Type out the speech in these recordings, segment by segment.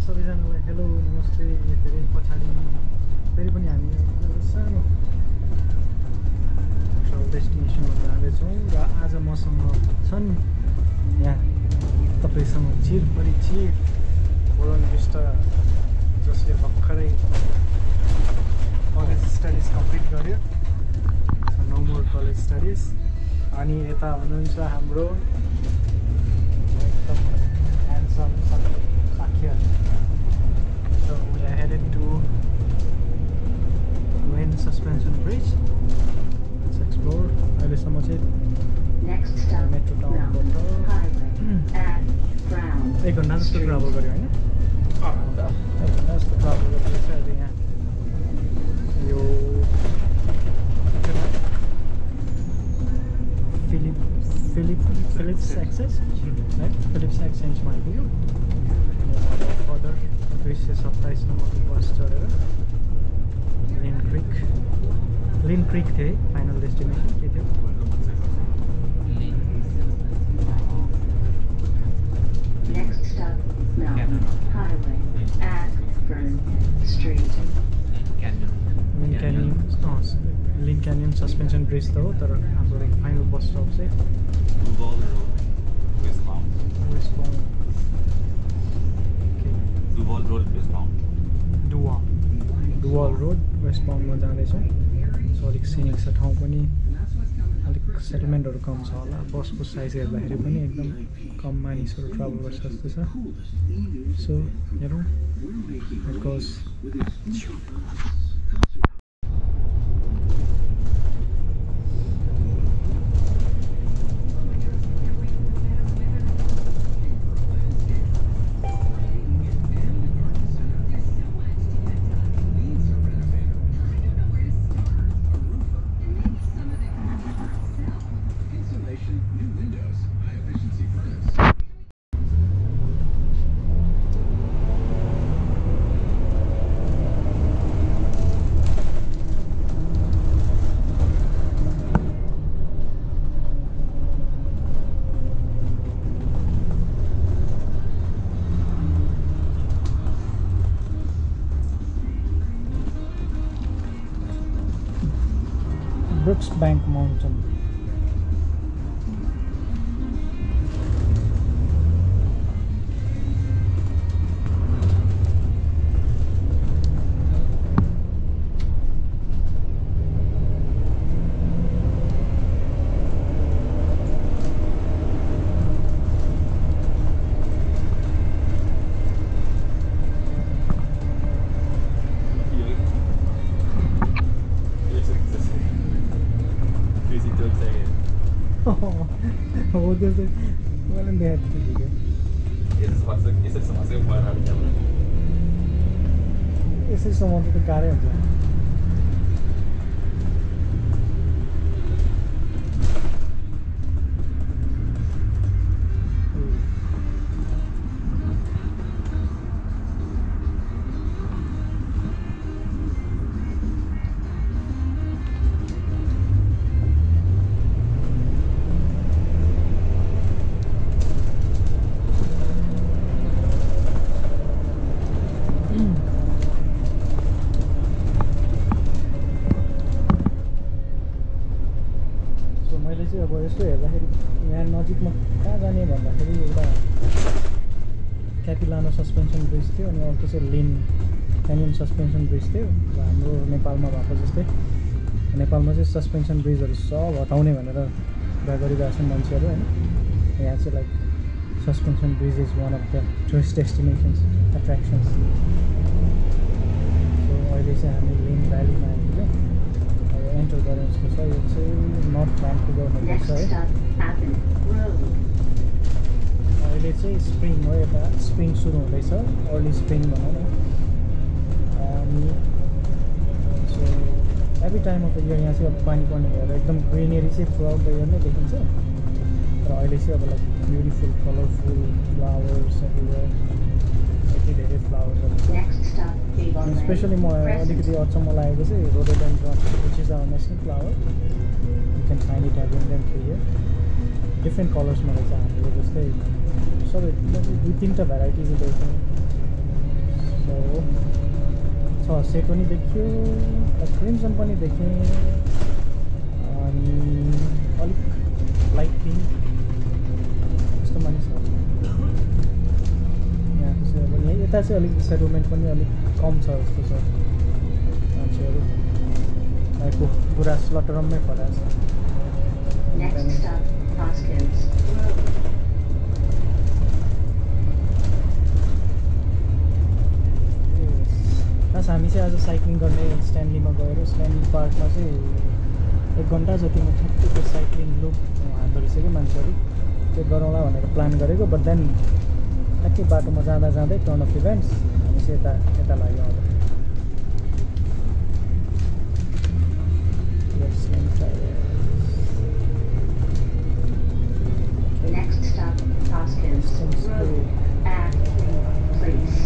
सबैजनालाई हेलो नमस्ते। फेरि पछाडि फेरि पनि हामी सानो ट्राभल डेस्टिनेसनमा जाँदैछौँ र आज मसँग छन् यहाँ तपाईँसँग चिर परिचित बोलन विस्टा जसले भर्खरै कलेज स्टडिज कम्प्लिट गर्यो, नो मोर कलेज स्टडिज। अनि यता हुनुहुन्छ हाम्रो एकदम handsome साख्य। So we are headed to Wayne Suspension Bridge. Let's explore. अहिलेसम्म चाहिँ मेट्रो टाउनबाट 1 घन्टा जस्तो ट्राभल गऱ्यो होइन? 1 घन्टा जस्तो ट्राभल गरेर चाहिँ अहिले यहाँ यो फिलिप्स एक्सेस है, फिलिप्स एक्सचेन्जमा आइपुग्यो। फर्दर 227 नम्बरको बस चढेर लिन क्रिक थियो फाइनल डेस्टिनेसन के थियो? लिन क्यानियन सस्पेन्सन ब्रिज त हो, तर हाम्रो फाइनल बस स्टप चाहिँ डुवाल रोड वेस्ट बाउन्डमा जाँदैछौँ। सो अलिक सिनिक छ ठाउँ पनि, अलिक सेटलमेन्टहरू कम छ होला। बसको साइज हेर्दाखेरि पनि एकदम कम मानिसहरू ट्राभल गर्छ जस्तो छ। सो हेरौँ इट गोज। Brooksbank Mountain. हो त्यो चाहिँ मलाई देखाएको थियो। यसै समाउनु त गाह्रै हुन्छ। अब यस्तो हेर्दाखेरि यहाँ नजिकमा कहाँ जाने भन्दाखेरि एउटा क्यापिलानो सस्पेन्सन ब्रिज थियो, अनि अर्को चाहिँ लिन क्यानियन सस्पेन्सन ब्रिज थियो। र हाम्रो नेपालमा भएको जस्तै नेपालमा चाहिँ सस्पेन्सन ब्रिजहरू सब हटाउने भनेर कुरा गरिरहेको छ मान्छेहरू होइन। यहाँ चाहिँ like suspension bridge is one of the tourist destinations attractions. So अहिले चाहिँ हामी लिन भ्यालीमा आइपुग्यो। एन्टर गऱ्यो जस्तो छ। यो चाहिँ नर्थ भ्यान्कुभर हुनुपर्छ है। अहिले चाहिँ स्प्रिङ हो, यता स्प्रिङ सुरु हुँदैछ, अर्ली स्प्रिङ भनौँ न। अनि so every time of the year यहाँ चाहिँ अब पानी पर्ने भएर एकदम ग्रिनेरी चाहिँ थ्रु आउट द इयर नै देखिन्छ। तर अहिले चाहिँ अब like beautiful colourful flowers everywhere, यति धेरै फ्लावर्सहरू छ। स्पेसली म अलिकति अचम्म लागेको चाहिँ rhododendron, which is our national flower. You can find it everywhere here. Different कलर्समा रहेछ। हाम्रो जस्तै सबै 2-3टा भेराइटिज रहेछ। सो 600 पनि देखियो, क्रिम्सन पनि देखेँ, अनि अलिक लाइट पिङ्क यस्तो मानिस यहाँ चाहिँ अब यता चाहिँ अलिक सेटलमेन्ट पनि अलिक कम छ जस्तो छ मान्छेहरू यहाँको पुरा स्लटरममै फराछ खास हामी चाहिँ आज साइक्लिङ गर्ने स्ट्यान्लीमा गएर स्ट्यान्ली पार्कमा चाहिँ 1 घन्टा जति म ठ्याक्कै साइक्लिङ लुप हान्दो रहेछ कि मान्छेहरू त्यो गरौँला भनेर प्लान गरेको बट देन ठ्याक्कै बाटोमा जाँदा जाँदै टर्न अफ इभेन्ट्स हामी चाहिँ यता लाग्यो अब Next stop, Hoskins Road at Place.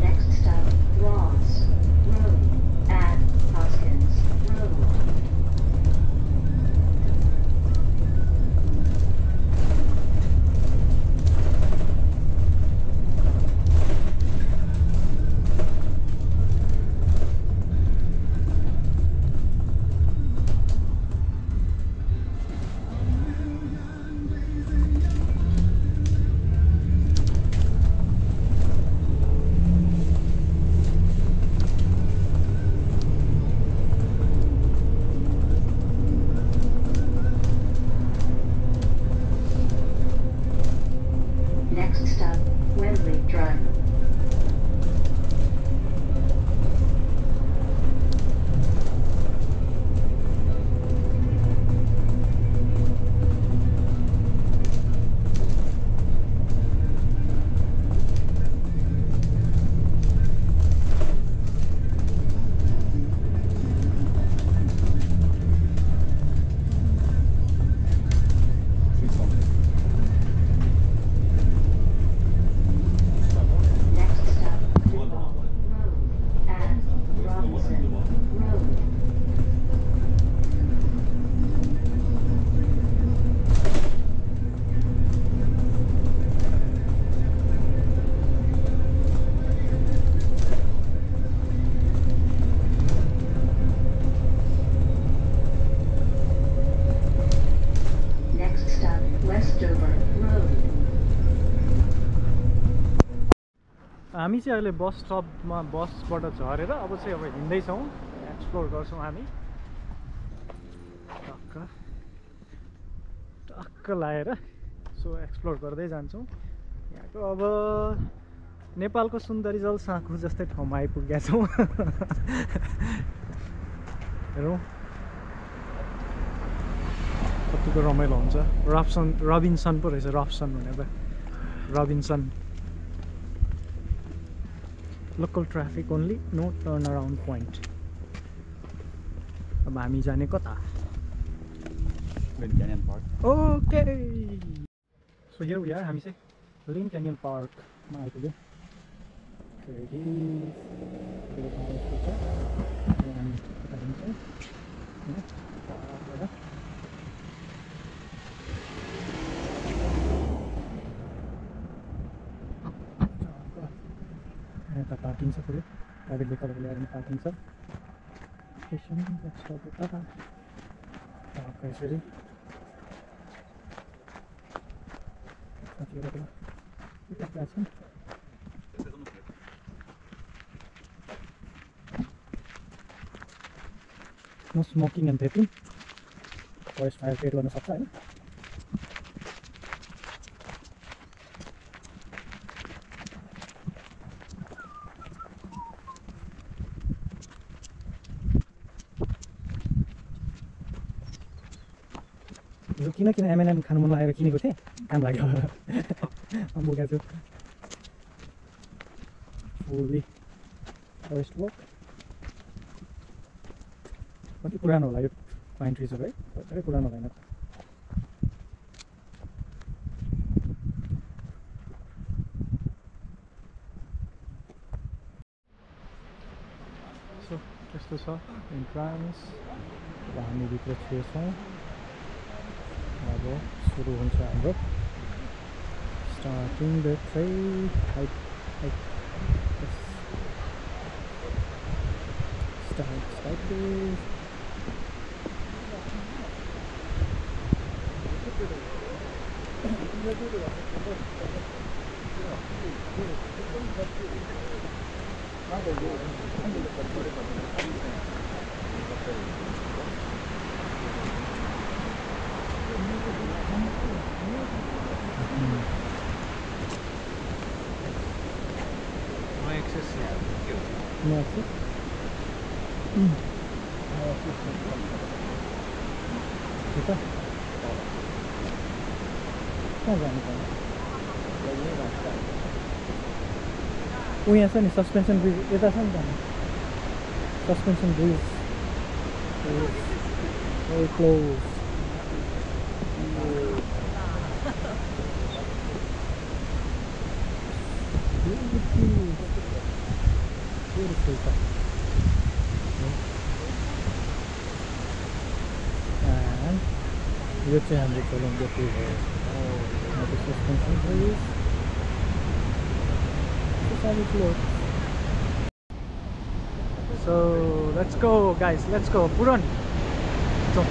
Next stop, Ross Road at Hoskins Road. Next stop, Wembley Drive. हामी चाहिँ अहिले बस स्टपमा बसबाट झरेर अब चाहिँ अब हिँड्दैछौँ एक्सप्लोर गर्छौँ हामी टक्क लाएर सो एक्सप्लोर गर्दै जान्छौँ यहाँको अब नेपालको सुन्दरी जल साँखु जस्तै ठाउँमा आइपुगेका छौँ हेरौँ कतिको रमाइलो हुन्छ रबिन्सन पो रहेछ रब्सन भनेर Robinson local traffic only no turn around point अब हामी जाने कता Grand Canyon Park. Okay So here we are, हामी चाहिँ Lynn Canyon पार्कमा आइपुग्यो। यता पार्किङ छ पुरै प्राइभेट भेकलहरू ल्याएर पार्किङ छ। यसरी no smoking and vaping, forest fire create गर्न सक्छ होइन। किन M&M खानु मन लागेर किनेको थिएँ, काम लाग्यो बोकेको छु। फुल्ली फरेस्ट वक, कति पुरानो होला यो पाइन ट्रिजहरू है, धेरै पुरानो होइन। सो त्यस्तो छ इन्ट्रान्स। अब हामी भित्र छिर्छौँ। अब सुरु हुन्छ हाम्रो starting the trail hike starts like this. No access here. No access? Kita? कहाँ जानुपर्ने? यहाँ छ नि सस्पेन्सन ब्रिज, यता छ नि त suspension bridge very close. Beautiful. And यो चाहिँ हाम्रो चलाउँदै त्यो हो suspension bridge. So let's go guys, let's go. Puran. So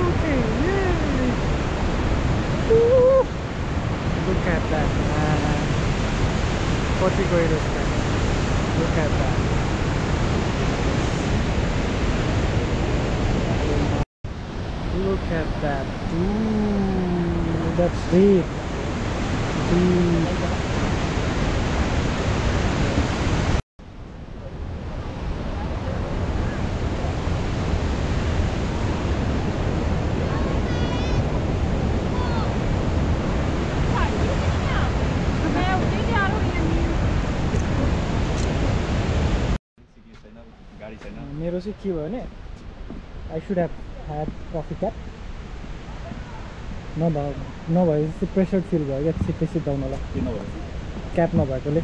okay, yay. Look at that, man. What the greatest man. Look at that. Look at that. Ooh, that's deep. मेरो चाहिँ के भयो भने I should have had coffee cap. नभए चाहिँ pressure feel भयो क्या छिट्टै सिधाउनलाई क्याप नभएकोले।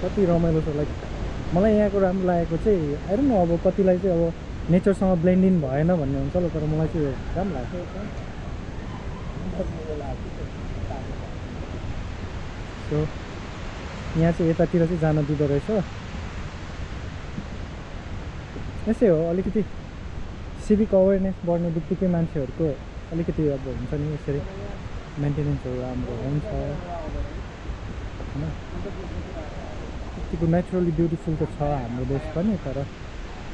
कति रमाइलो छ लाइक मलाई यहाँको राम्रो लागेको चाहिँ आई डोन्ट नो अब कतिलाई चाहिँ अब नेचरसँग ब्लेन्ड इन भएन भन्ने हुन्छ होला, तर मलाई चाहिँ राम्रो लाग्छ। सो यहाँ चाहिँ यतातिर चाहिँ जान दिँदो रहेछ। यसै हो अलिकति सिभिक अवेरनेस बढ्ने बित्तिकै मान्छेहरूको अलिकति अब हुन्छ नि यसरी मेन्टेनेन्सहरू राम्रो हुन्छ होइन। यतिको नेचुरली ब्युटिफुल त छ हाम्रो देश पनि, तर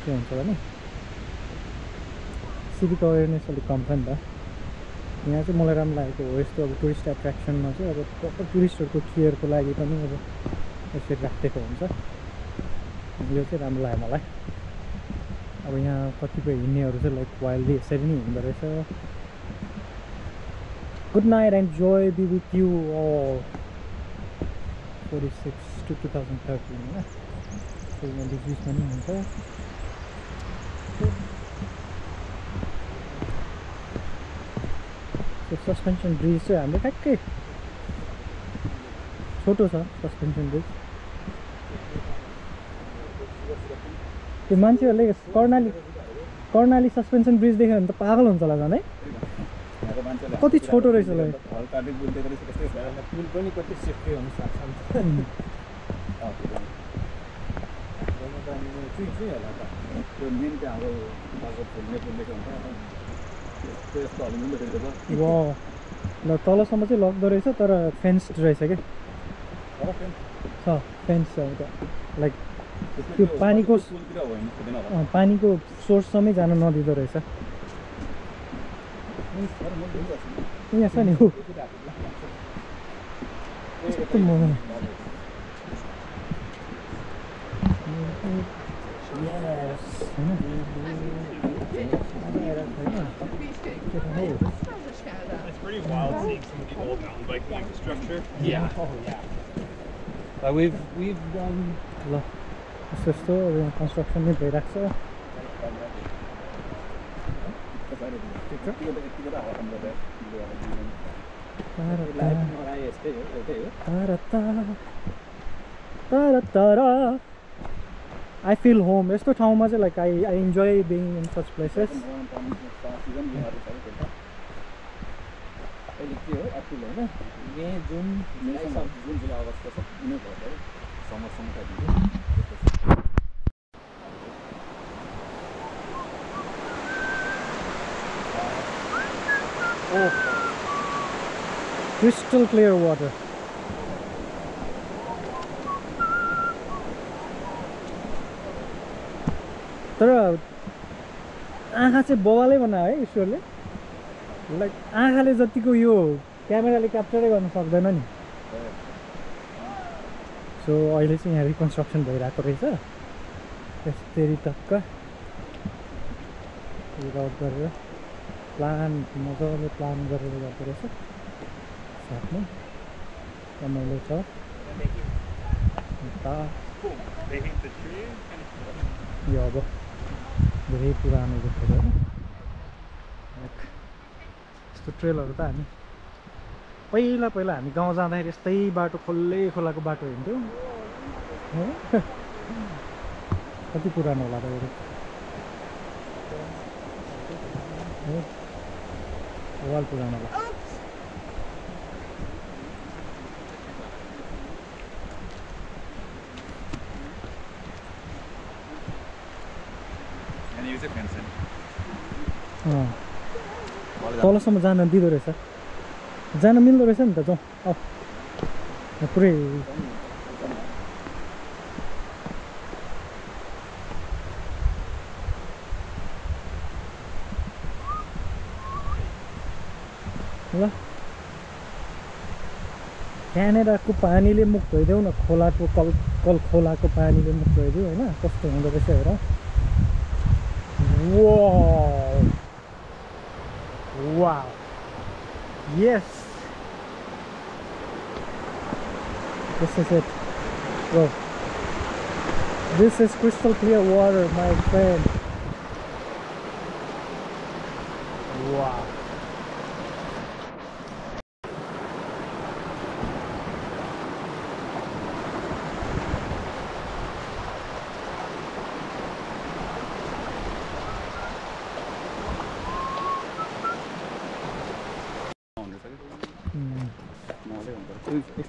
के हुन्छ भने सिभिक अवेरनेस अलिक कम छ नि त। यहाँ चाहिँ मलाई राम्रो लागेको हो यस्तो अब टुरिस्ट एट्र्याक्सनमा चाहिँ अब प्रपर टुरिस्टहरूको केयरको लागि पनि अब यसरी राखिदिएको हुन्छ। यो चाहिँ राम्रो लाग्यो मलाई। अब यहाँ कतिपय हिँड्नेहरू चाहिँ लाइक वाइल्डली यसरी नै हिँड्दो रहेछ। Good night and joy be with you all 46 to 2013 होइन। सो यहाँ बिच बिचमा नि हुन्छ। त्यो सस्पेन्सन ब्रिज चाहिँ हाम्रो ठ्याक्कै छोटो छ सस्पेन्सन ब्रिज त्यो मान्छेहरूले कर्णाली सस्पेन्सन ब्रिज देख्यो भने त पागल हुन्छ होला झन् है कति छोटो रहेछ होला पुल पनि कति सेफ्टी अनुसार छ वा ल तलसम्म चाहिँ लग्दो रहेछ तर फेन्स्ड रहेछ क्या छ फेन्स छ उता लाइक त्यो पानीको सोर्ससम्मै जान नदिँदो रहेछ यहाँ छ नि हो कस्तो मजा It's pretty wild seeing some of the old mountain bike infrastructure. Yeah. Oh yeah. We've done. ल यस्तो अब यहाँ कन्स्ट्रक्सन नै भइरहेको छ I feel home. यस्तो ठाउँमा चाहिँ like I enjoy being in such places. Oh, crystal clear water. तर आँखा चाहिँ बवालै बनायो है ईश्वरले लाइक आँखाले जतिको यो क्यामेराले क्याप्चरै गर्न सक्दैन नि सो अहिले चाहिँ यहाँ रिकन्स्ट्रक्सन भइरहेको रहेछ त्यसरी टक्क रड गरेर प्लान मजाले प्लान गरेर गर्दो रहेछ साथमा रमाइलो छ यो अब धेरै पुरानो देखेर यस्तो ट्रेलहरू त हामी पहिला हामी गाउँ जाँदाखेरि यस्तै बाटो खोल्ले खोलाको बाटो हिँड्थ्यौँ कति पुरानो होला त वाल पुरानो होला तलसम्म जान दिँदो रहेछ जान मिल्दो रहेछ नि त जाउँ अब पुरै ल क्यानाडाको पानीले मुख धोइदेऊ न खोलाको खोलाको पानीले मुख धोइदेऊ होइन कस्तो हुँदो रहेछ हेर Wow. Yes. This is it. Bro. This is crystal clear water, my friend. Wow.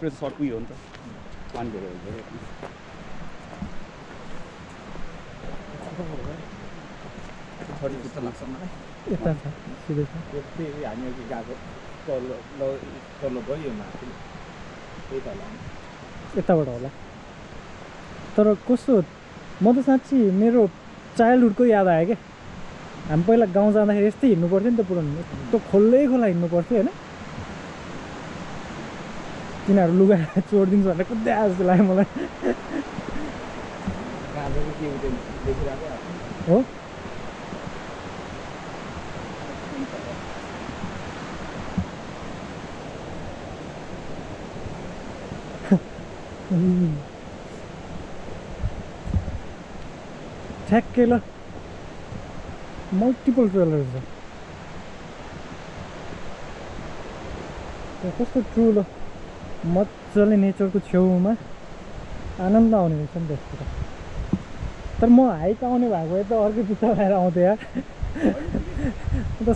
Express सर्ट उयो हो नि त पानी भेटेर हुन्छ लाग्छ मलाई यता छ सिधै छ हामी अघि गएको तल्लो गयो यो माथि त्यही तल यताबाट होला तर कस्तो म त साँच्ची मेरो चाइल्डहुडको याद आयो क्या हामी पहिला गाउँ जाँदाखेरि यस्तै हिँड्नु पर्थ्यो नि त पुरानो यस्तो खोल्लै खोला हिँड्नु पर्थ्यो होइन तिनीहरू लुगा चोडिदिन्छ भनेर कुद्दै आयो जस्तो लाग्यो मलाई हो ठ्याक्कै ल मल्टिपल ट्रेलर छ कस्तो ठुलो मजाले नेचरको छेउमा आनन्द आउने रहेछ नि त्यसको तर म हाइक आउने भएको भए त अर्को जुत्ता लगाएर आउँथेँ यार म त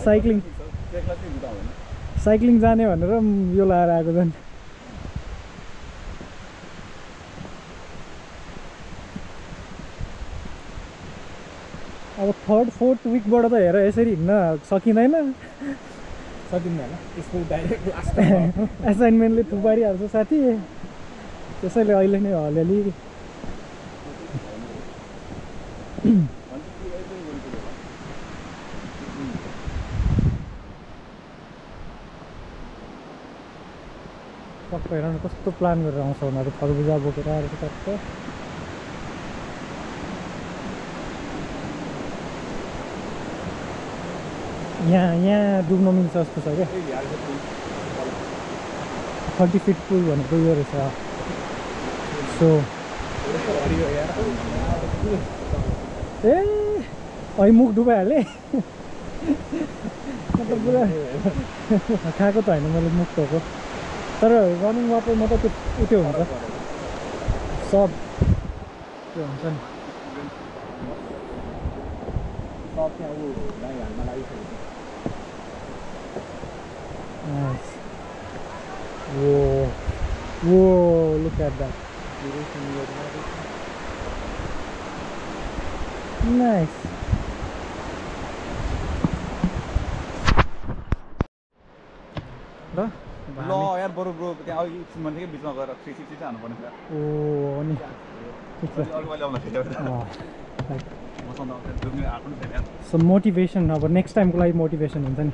साइक्लिङ जाने भनेर यो लगाएर आएको झन् अब 3rd 4th विकबाट त हेर यसरी हिँड्न सकिँदैन सकिँदैन यसको डाइरेक्ट लास्ट एसाइनमेन्टले थुपारिहाल्छ साथी त्यसैले अहिले नै हलिअलि टक्क हेर न कस्तो प्लान गरेर आउँछ उनीहरू खरबुजा बोकेर आएर टक्क यहाँ डुब्न मिल्छ जस्तो छ क्या 30 फिट पुल भनेको यो रहेछ सो ए अहिले मुख डुबाइहालेँ मतलब पुरा खाएको त होइन मैले मुख धोएको तर रनिङ वाटरमा त त्यो उठ्यो हुन्छ सब त्यो हुन्छ नि सब त्यहाँ ऊ गाई हाल्न लागिसकेको Nice. Whoa. Whoa, look at that. Nice. ल यार बरु ब्रो त्यहाँ अघि मान्छेकै बिचमा गएर 360 हान्नु पर्ने छ ओ अनि सो मोटिभेसन अब नेक्स्ट टाइमको लागि मोटिभेसन हुन्छ नि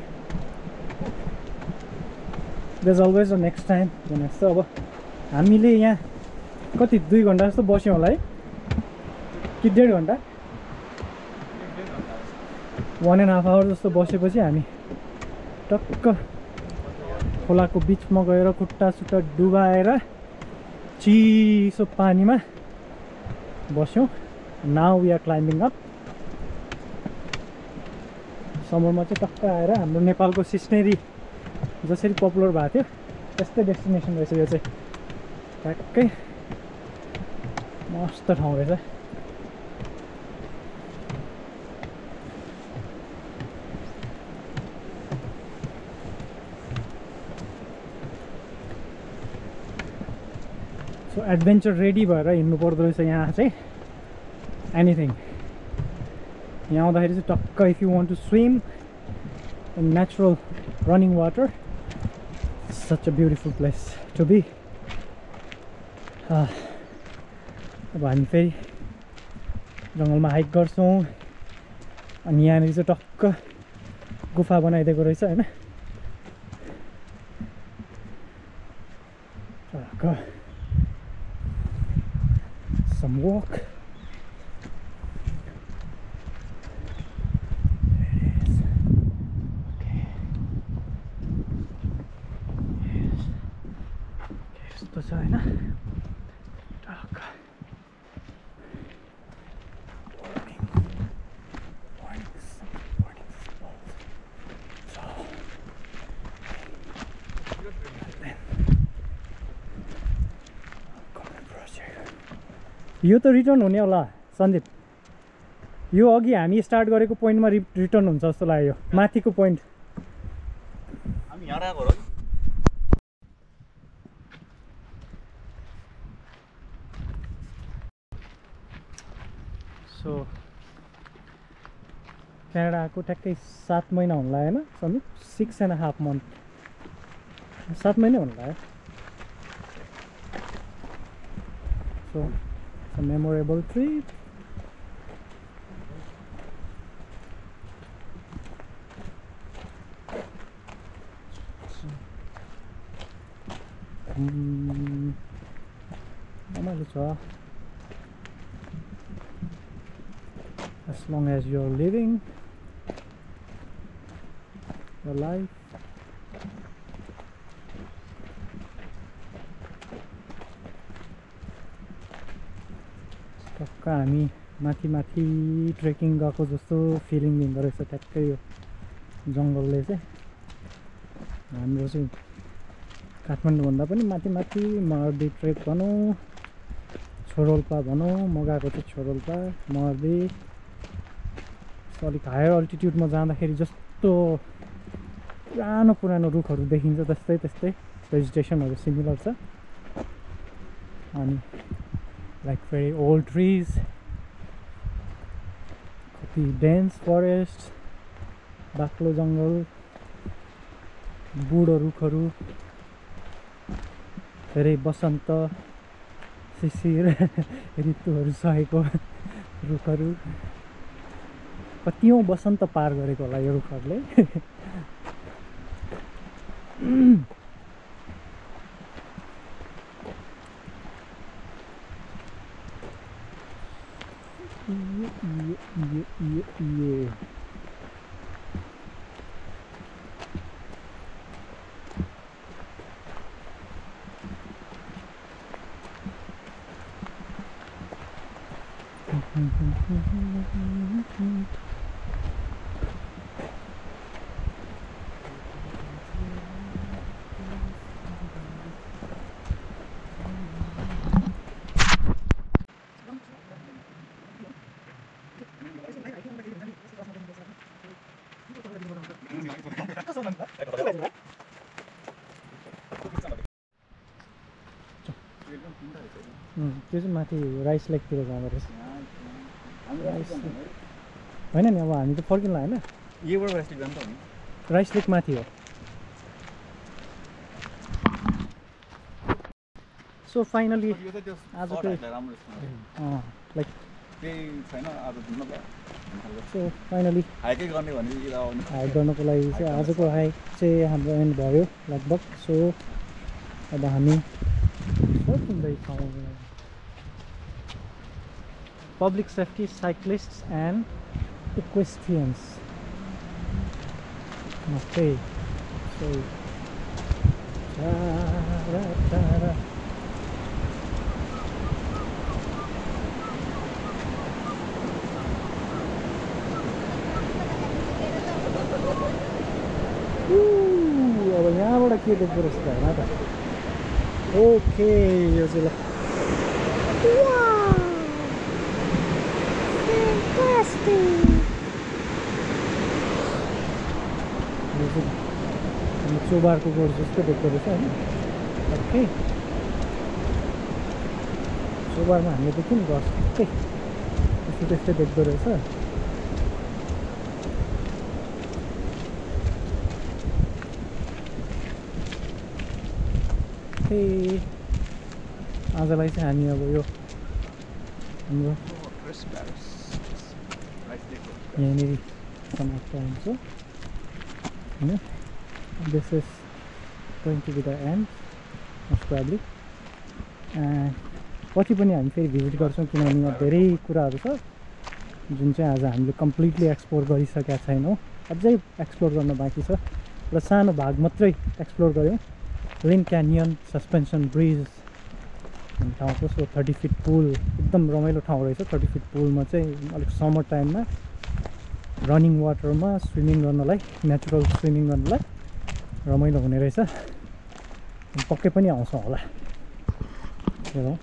there's always a next time भने जस्तो अब हामीले यहाँ कति 2 घन्टा जस्तो बस्यौँ होला है कि 1.5 घन्टा 1.5 hour जस्तो बसेपछि हामी टक्क खोलाको बिचमा गएर खुट्टा सुट्टा डुबाएर चिसो पानीमा बस्यौँ now we are climbing up समरमा चाहिँ टक्क आएर हाम्रो नेपालको सिस्नेरी जसरी पपुलर भएको थियो त्यस्तै डेस्टिनेसन रहेछ यो चाहिँ ट्याक्कै मस्त ठाउँ रहेछ सो एडभेन्चर रेडी भएर हिँड्नु पर्दो रहेछ यहाँ चाहिँ एनिथिङ यहाँ आउँदाखेरि चाहिँ टक्क if you want to swim in natural running water such a beautiful place to be अब हामी फेरि जङ्गलमा हाइक गर्छौँ अनि यहाँनिर चाहिँ टक्क गुफा बनाइदिएको रहेछ होइन टक्क some walk छ होइन यो त रिटर्न हुने होला सन्दीप यो अघि हामी स्टार्ट गरेको पोइन्टमा रिटर्न हुन्छ जस्तो लाग्यो माथिको पोइन्ट हामी यहाँ आएको हो सो क्यानाडा आएको ट्याक्कै 7 महिना हुन लाग्यो होइन सन्दीप 6.5 month 7 महिना हुन लाग्यो सो a memorable trip रमाइलो छ as long as you're living your life टक्क हामी माथि माथि ट्रेकिङ गएको जस्तो फिलिङ दिँदो रहेछ ट्याक्कै यो जङ्गलले चाहिँ हाम्रो चाहिँ काठमाडौँभन्दा पनि माथि माथि महर्दी ट्रेक भनौँ छोरोल्पा भनौँ म गएको चाहिँ छोरोल्पा महर्दी अलिक हायर अल्टिट्युडमा जाँदाखेरि जस्तो पुरानो पुरानो रुखहरू देखिन्छ त्यस्तै त्यस्तै भेजिटेसनहरू सिमिलर छ अनि लाइक भेरी ओल्ड ट्रिज कति डेन्स फरेस्ट बाक्लो जङ्गल बुढो रुखहरू धेरै बसन्त शिशिर ऋतुहरू सहेको रुखहरू कतिौँ बसन्त पार गरेको होला यो रुखहरूले त्यो चाहिँ माथि राइस लेकतिर जाँदो रहेछ होइन नि अब हामी त फर्किनु होइन यहीबाट राइस लेक जान्छ नि राइस लेक माथि हो सो फाइनली यो चाहिँ त्यो आजको राम्रो लाइक केही छैन आज घुम्न भयो सो फाइनली हाइकै गर्ने भने हाइक गर्नको लागि चाहिँ आजको हाइक चाहिँ हाम्रो एन्ड भयो लगभग सो अब हामी फर्किँदैछौँ public safety cyclists and equestrians okay so अब यहाँबाट के देख्दो रहेछ त होइन त ओके यो चाहिँ ल चोबारको गोड जस्तो देख्दो रहेछ होइन ओके चोबारमा हामीले देख्यौँ नि घर ठिकै त्यस्तो त्यस्तै देख्दो रहेछ आजलाई चाहिँ हामी अब यो हाम्रो यहाँनिर समाप्त हुन्छ होइन this is going to be the end most probably पछि पनि हामी फेरि भिजिट गर्छौँ किनभने यहाँ धेरै कुराहरू छ जुन चाहिँ आज हामीले कम्प्लिटली एक्सप्लोर गरिसकेका छैनौँ अझै एक्सप्लोर गर्न बाँकी छ र सानो भाग मात्रै एक्सप्लोर गऱ्यौँ रिन क्यानियन सस्पेन्सन ब्रिज भन्ने ठाउँको सो 30 फिट पुल एकदम रमाइलो ठाउँ रहेछ 30 फिट पुलमा चाहिँ अलिक समर टाइममा रनिङ वाटरमा स्विमिङ गर्नलाई नेचुरल स्विमिङ गर्नलाई रमाइलो हुने रहेछ पक्कै पनि आउँछ होला हेरौँ